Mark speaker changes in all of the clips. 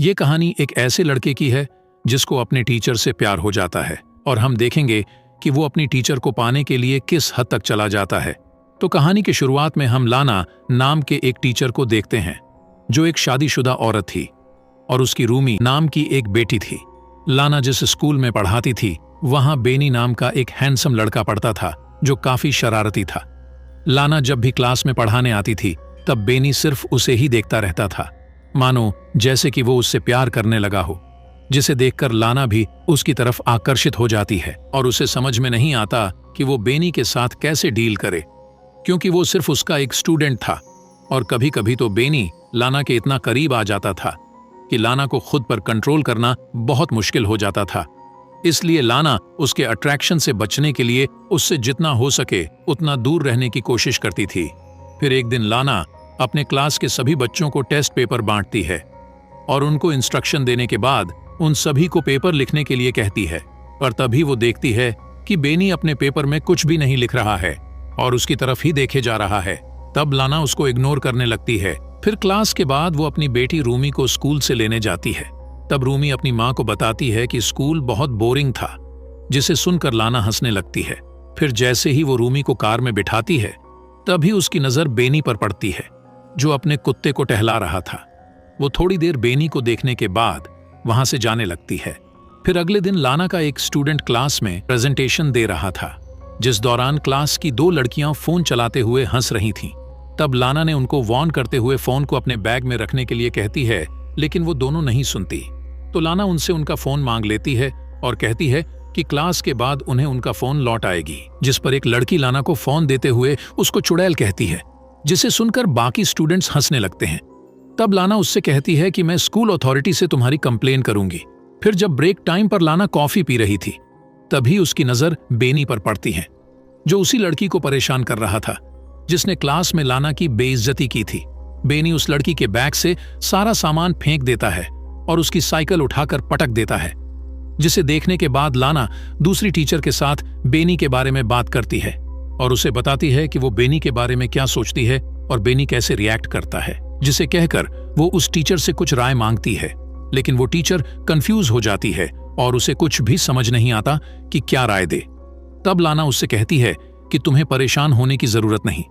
Speaker 1: ये कहानी एक ऐसे लड़के की है जिसको अपने टीचर से प्यार हो जाता है और हम देखेंगे कि वो अपनी टीचर को पाने के लिए किस हद तक चला जाता है। तो कहानी की शुरुआत में हम लाना नाम के एक टीचर को देखते हैं जो एक शादीशुदा औरत थी और उसकी रूमी नाम की एक बेटी थी। लाना जिस स्कूल में पढ़ाती थी वहां बेनी नाम का एक हैंडसम लड़का पढ़ता था जो काफी शरारती था। लाना जब भी क्लास में पढ़ाने आती थी तब बेनी सिर्फ उसे ही देखता रहता था, मानो जैसे कि वो उससे प्यार करने लगा हो, जिसे देखकर लाना भी उसकी तरफ आकर्षित हो जाती है और उसे समझ में नहीं आता कि वो बेनी के साथ कैसे डील करे, क्योंकि वो सिर्फ उसका एक स्टूडेंट था। और कभी कभी तो बेनी लाना के इतना करीब आ जाता था कि लाना को खुद पर कंट्रोल करना बहुत मुश्किल हो जाता था। इसलिए लाना उसके अट्रैक्शन से बचने के लिए उससे जितना हो सके उतना दूर रहने की कोशिश करती थी। फिर एक दिन लाना अपने क्लास के सभी बच्चों को टेस्ट पेपर बांटती है और उनको इंस्ट्रक्शन देने के बाद उन सभी को पेपर लिखने के लिए कहती है, पर तभी वो देखती है कि बेनी अपने पेपर में कुछ भी नहीं लिख रहा है और उसकी तरफ ही देखे जा रहा है। तब लाना उसको इग्नोर करने लगती है। फिर क्लास के बाद वो अपनी बेटी रूमी को स्कूल से लेने जाती है। तब रूमी अपनी माँ को बताती है कि स्कूल बहुत बोरिंग था, जिसे सुनकर लाना हंसने लगती है। फिर जैसे ही वो रूमी को कार में बिठाती है तभी उसकी नजर बेनी पर पड़ती है जो अपने कुत्ते को टहला रहा था। वो थोड़ी देर बेनी को देखने के बाद वहां से जाने लगती है। फिर अगले दिन लाना का एक स्टूडेंट क्लास में प्रेजेंटेशन दे रहा था, जिस दौरान क्लास की दो लड़कियां फोन चलाते हुए हंस रही थीं। तब लाना ने उनको वार्न करते हुए फोन को अपने बैग में रखने के लिए कहती है, लेकिन वो दोनों नहीं सुनती। तो लाना उनसे उनका फोन मांग लेती है और कहती है कि क्लास के बाद उन्हें उनका फोन लौट आएगी, जिस पर एक लड़की लाना को फोन देते हुए उसको चुड़ैल कहती है, जिसे सुनकर बाकी स्टूडेंट्स हंसने लगते हैं। तब लाना उससे कहती है कि मैं स्कूल अथॉरिटी से तुम्हारी कंप्लेन करूंगी। फिर जब ब्रेक टाइम पर लाना कॉफी पी रही थी तभी उसकी नजर बेनी पर पड़ती है, जो उसी लड़की को परेशान कर रहा था जिसने क्लास में लाना की बेइज्जती की थी। बेनी उस लड़की के बैग से सारा सामान फेंक देता है और उसकी साइकिल उठाकर पटक देता है, जिसे देखने के बाद लाना दूसरी टीचर के साथ बेनी के बारे में बात करती है और उसे बताती है कि वो बेनी के बारे में क्या सोचती है और बेनी कैसे रिएक्ट करता है, जिसे कहकर वो उस टीचर से कुछ राय मांगती है। लेकिन वो टीचर कंफ्यूज हो जाती है और उसे कुछ भी समझ नहीं आता कि क्या राय दे। तब लाना उससे कहती है कि तुम्हें परेशान होने की जरूरत नहीं।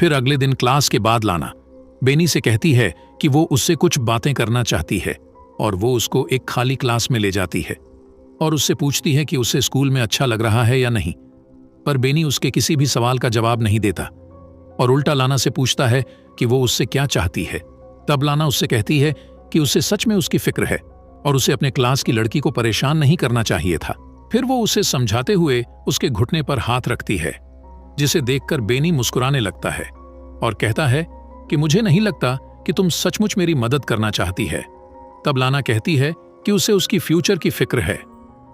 Speaker 1: फिर अगले दिन क्लास के बाद लाना बेनी से कहती है कि वो उससे कुछ बातें करना चाहती है और वो उसको एक खाली क्लास में ले जाती है और उससे पूछती है कि उसे स्कूल में अच्छा लग रहा है या नहीं। पर बेनी उसके किसी भी सवाल का जवाब नहीं देता और उल्टा लाना से पूछता है कि वो उससे क्या चाहती है। तब लाना उससे कहती है कि उसे सच में उसकी फिक्र है और उसे अपने क्लास की लड़की को परेशान नहीं करना चाहिए था। फिर वो उसे समझाते हुए उसके घुटने पर हाथ रखती है, जिसे देखकर बेनी मुस्कुराने लगता है और कहता है कि मुझे नहीं लगता कि तुम सचमुच मेरी मदद करना चाहती है। तब लाना कहती है कि उसे उसकी फ्यूचर की फिक्र है,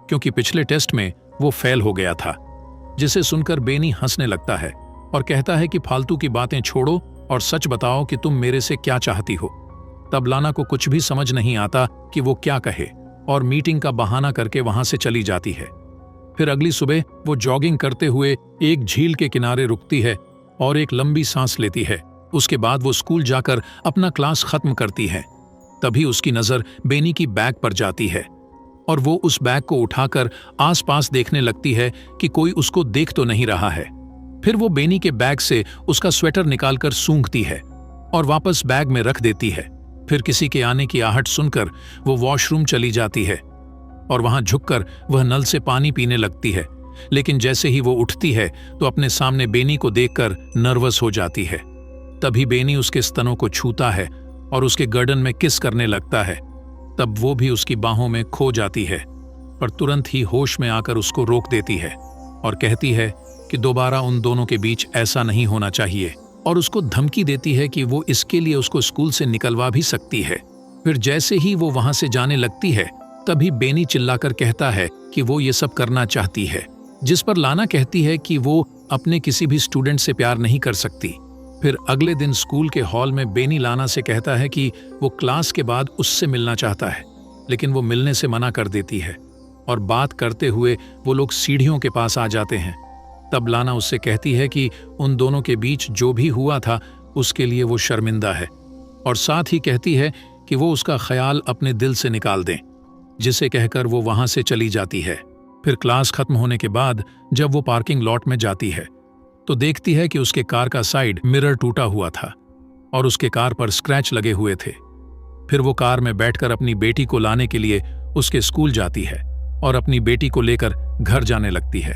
Speaker 1: क्योंकि पिछले टेस्ट में वो फेल हो गया था, जिसे सुनकर बेनी हंसने लगता है और कहता है कि फालतू की बातें छोड़ो और सच बताओ कि तुम मेरे से क्या चाहती हो। तब लाना को कुछ भी समझ नहीं आता कि वो क्या कहे और मीटिंग का बहाना करके वहां से चली जाती है। फिर अगली सुबह वो जॉगिंग करते हुए एक झील के किनारे रुकती है और एक लंबी सांस लेती है। उसके बाद वो स्कूल जाकर अपना क्लास खत्म करती है। तभी उसकी नजर बेनी की बैग पर जाती है और वो उस बैग को उठाकर आसपास देखने लगती है कि कोई उसको देख तो नहीं रहा है। फिर वो बेनी के बैग से उसका स्वेटर निकालकर सूंघती है और वापस बैग में रख देती है। फिर किसी के आने की आहट सुनकर वो वॉशरूम चली जाती है और वहां झुककर वह नल से पानी पीने लगती है। लेकिन जैसे ही वो उठती है तो अपने सामने बेनी को देखकर नर्वस हो जाती है। तभी बेनी उसके स्तनों को छूता है और उसके गर्दन में किस करने लगता है। तब वो भी उसकी बाहों में खो जाती है, पर तुरंत ही होश में आकर उसको रोक देती है और कहती है कि दोबारा उन दोनों के बीच ऐसा नहीं होना चाहिए और उसको धमकी देती है कि वो इसके लिए उसको स्कूल से निकलवा भी सकती है। फिर जैसे ही वो वहां से जाने लगती है तभी बेनी चिल्लाकर कहता है कि वो ये सब करना चाहती है, जिस पर लाना कहती है कि वो अपने किसी भी स्टूडेंट से प्यार नहीं कर सकती। फिर अगले दिन स्कूल के हॉल में बेनी लाना से कहता है कि वो क्लास के बाद उससे मिलना चाहता है, लेकिन वो मिलने से मना कर देती है और बात करते हुए वो लोग सीढ़ियों के पास आ जाते हैं। तब लाना उससे कहती है कि उन दोनों के बीच जो भी हुआ था उसके लिए वो शर्मिंदा है और साथ ही कहती है कि वो उसका ख्याल अपने दिल से निकाल दें, जिसे कहकर वो वहां से चली जाती है। फिर क्लास खत्म होने के बाद जब वो पार्किंग लॉट में जाती है तो देखती है कि उसके कार का साइड मिरर टूटा हुआ था और उसके कार पर स्क्रैच लगे हुए थे। फिर वो कार में बैठकर अपनी बेटी को लाने के लिए उसके स्कूल जाती है और अपनी बेटी को लेकर घर जाने लगती है।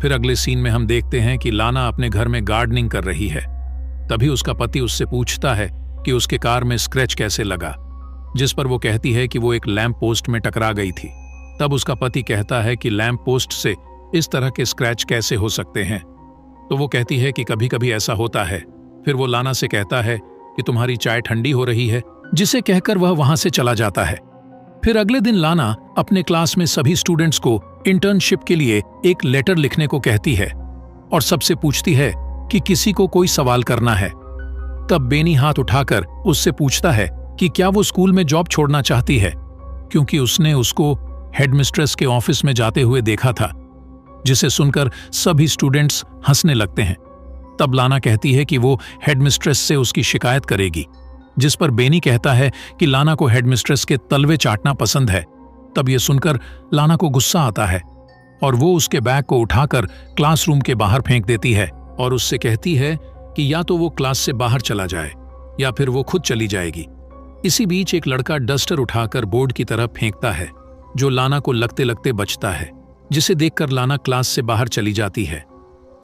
Speaker 1: फिर अगले सीन में हम देखते हैं कि लाना अपने घर में गार्डनिंग कर रही है। तभी उसका पति उससे पूछता है कि उसके कार में स्क्रैच कैसे लगा, जिस पर वो कहती है कि वो एक लैंप पोस्ट में टकरा गई थी। तब उसका पति कहता है कि लैंप पोस्ट से इस तरह के स्क्रैच कैसे हो सकते हैं। तो वो कहती है कि कभी कभी ऐसा होता है। फिर वो लाना से कहता है कि तुम्हारी चाय ठंडी हो रही है, जिसे कहकर वह वहां से चला जाता है। फिर अगले दिन लाना अपने क्लास में सभी स्टूडेंट्स को इंटर्नशिप के लिए एक लेटर लिखने को कहती है और सबसे पूछती है कि किसी को कोई सवाल करना है। तब बेनी हाथ उठाकर उससे पूछता है कि क्या वो स्कूल में जॉब छोड़ना चाहती है, क्योंकि उसने उसको हेडमिस्ट्रेस के ऑफिस में जाते हुए देखा था, जिसे सुनकर सभी स्टूडेंट्स हंसने लगते हैं। तब लाना कहती है कि वो हेडमिस्ट्रेस से उसकी शिकायत करेगी, जिस पर बेनी कहता है कि लाना को हेडमिस्ट्रेस के तलवे चाटना पसंद है। तब ये सुनकर लाना को गुस्सा आता है और वो उसके बैग को उठाकर क्लासरूम के बाहर फेंक देती है और उससे कहती है कि या तो वो क्लास से बाहर चला जाए या फिर वो खुद चली जाएगी। इसी बीच एक लड़का डस्टर उठाकर बोर्ड की तरफ फेंकता है, जो लाना को लगते लगते बचता है, जिसे देखकर लाना क्लास से बाहर चली जाती है।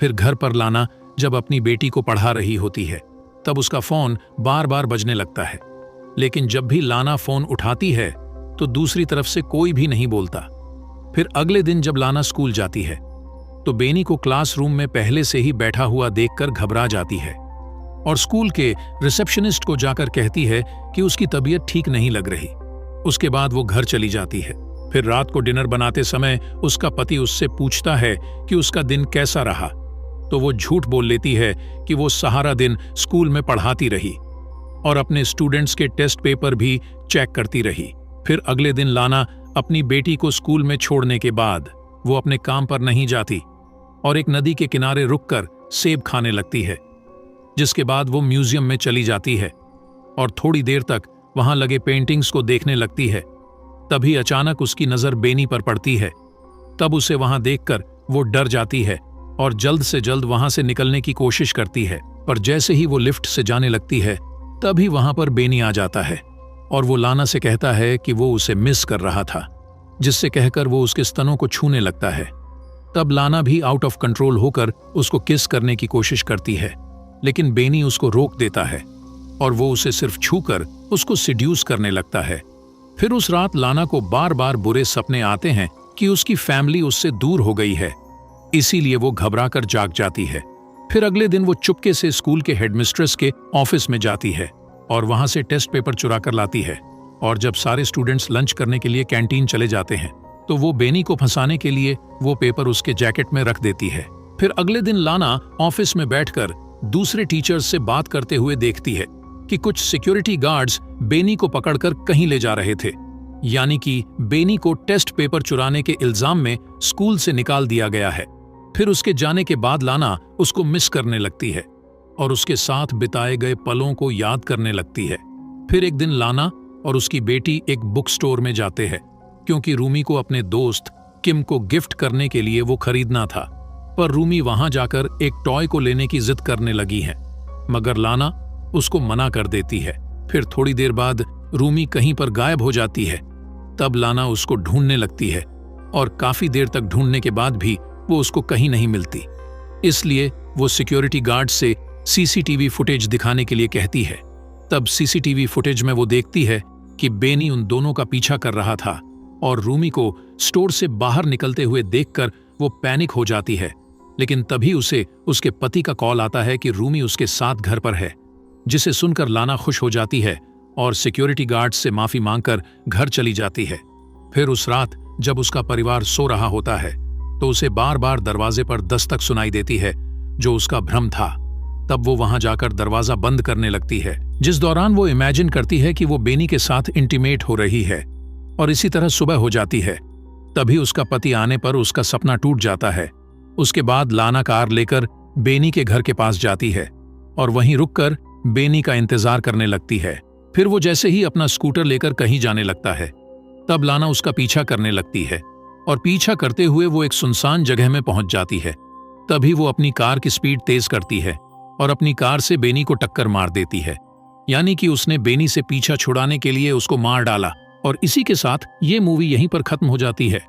Speaker 1: फिर घर पर लाना जब अपनी बेटी को पढ़ा रही होती है तब उसका फोन बार बार बजने लगता है, लेकिन जब भी लाना फोन उठाती है तो दूसरी तरफ से कोई भी नहीं बोलता। फिर अगले दिन जब लाना स्कूल जाती है तो बेनी को क्लासरूम में पहले से ही बैठा हुआ देखकर घबरा जाती है और स्कूल के रिसेप्शनिस्ट को जाकर कहती है कि उसकी तबीयत ठीक नहीं लग रही। उसके बाद वो घर चली जाती है। फिर रात को डिनर बनाते समय उसका पति उससे पूछता है कि उसका दिन कैसा रहा, तो वो झूठ बोल लेती है कि वो सारा दिन स्कूल में पढ़ाती रही और अपने स्टूडेंट्स के टेस्ट पेपर भी चेक करती रही। फिर अगले दिन लाना अपनी बेटी को स्कूल में छोड़ने के बाद वो अपने काम पर नहीं जाती और एक नदी के किनारे रुककर सेब खाने लगती है, जिसके बाद वो म्यूजियम में चली जाती है और थोड़ी देर तक वहां लगे पेंटिंग्स को देखने लगती है। तभी अचानक उसकी नजर बेनी पर पड़ती है। तब उसे वहां देखकर वो डर जाती है और जल्द से जल्द वहां से निकलने की कोशिश करती है, पर जैसे ही वो लिफ्ट से जाने लगती है तभी वहां पर बेनी आ जाता है और वो लाना से कहता है कि वो उसे मिस कर रहा था, जिससे कहकर वो उसके स्तनों को छूने लगता है। तब लाना भी आउट ऑफ कंट्रोल होकर उसको किस करने की कोशिश करती है, लेकिन बेनी उसको रोक देता है और वो उसे सिर्फ छूकर उसको सिड्यूस करने लगता है। फिर उस रात लाना को बार बार बुरे सपने आते हैं कि उसकी फैमिली उससे दूर हो गई है, इसीलिए वो घबराकर जाग जाती है। फिर अगले दिन वो चुपके से स्कूल के हेडमिस्ट्रेस के ऑफिस में जाती है और वहां से टेस्ट पेपर चुरा कर लाती है। और जब सारे स्टूडेंट्स लंच करने के लिए कैंटीन चले जाते हैं तो वो बेनी को फंसाने के लिए वो पेपर उसके जैकेट में रख देती है। फिर अगले दिन लाना ऑफिस में बैठकर दूसरे टीचर्स से बात करते हुए देखती है कि कुछ सिक्योरिटी गार्ड्स बेनी को पकड़कर कहीं ले जा रहे थे, यानी कि बेनी को टेस्ट पेपर चुराने के इल्जाम में स्कूल से निकाल दिया गया है। फिर उसके जाने के बाद लाना उसको मिस करने लगती है और उसके साथ बिताए गए पलों को याद करने लगती है। फिर एक दिन लाना और उसकी बेटी एक बुक स्टोर में जाते हैं, क्योंकि रूमी को अपने दोस्त किम को गिफ्ट करने के लिए वो खरीदना था, पर रूमी वहां जाकर एक टॉय को लेने की जिद करने लगी है, मगर लाना उसको मना कर देती है। फिर थोड़ी देर बाद रूमी कहीं पर गायब हो जाती है। तब लाना उसको ढूंढने लगती है और काफी देर तक ढूंढने के बाद भी वो उसको कहीं नहीं मिलती। इसलिए वो सिक्योरिटी गार्ड से सीसीटीवी फुटेज दिखाने के लिए कहती है। तब सीसीटीवी फुटेज में वो देखती है कि बेनी उन दोनों का पीछा कर रहा था और रूमी को स्टोर से बाहर निकलते हुए देखकर वो पैनिक हो जाती है। लेकिन तभी उसे उसके पति का कॉल आता है कि रूमी उसके साथ घर पर है, जिसे सुनकर लाना खुश हो जाती है और सिक्योरिटी गार्ड से माफी मांगकर घर चली जाती है। फिर उस रात जब उसका परिवार सो रहा होता है तो उसे बार बार दरवाजे पर दस्तक सुनाई देती है, जो उसका भ्रम था। तब वो वहां जाकर दरवाजा बंद करने लगती है, जिस दौरान वो इमेजिन करती है कि वो बेनी के साथ इंटीमेट हो रही है। और इसी तरह सुबह हो जाती है। तभी उसका पति आने पर उसका सपना टूट जाता है। उसके बाद लाना कार लेकर बेनी के घर के पास जाती है और वहीं रुककर बेनी का इंतजार करने लगती है। फिर वो जैसे ही अपना स्कूटर लेकर कहीं जाने लगता है, तब लाना उसका पीछा करने लगती है और पीछा करते हुए वो एक सुनसान जगह में पहुंच जाती है। तभी वो अपनी कार की स्पीड तेज करती है और अपनी कार से बेनी को टक्कर मार देती है। यानी कि उसने बेनी से पीछा छुड़ाने के लिए उसको मार डाला। और इसी के साथ ये मूवी यहीं पर खत्म हो जाती है।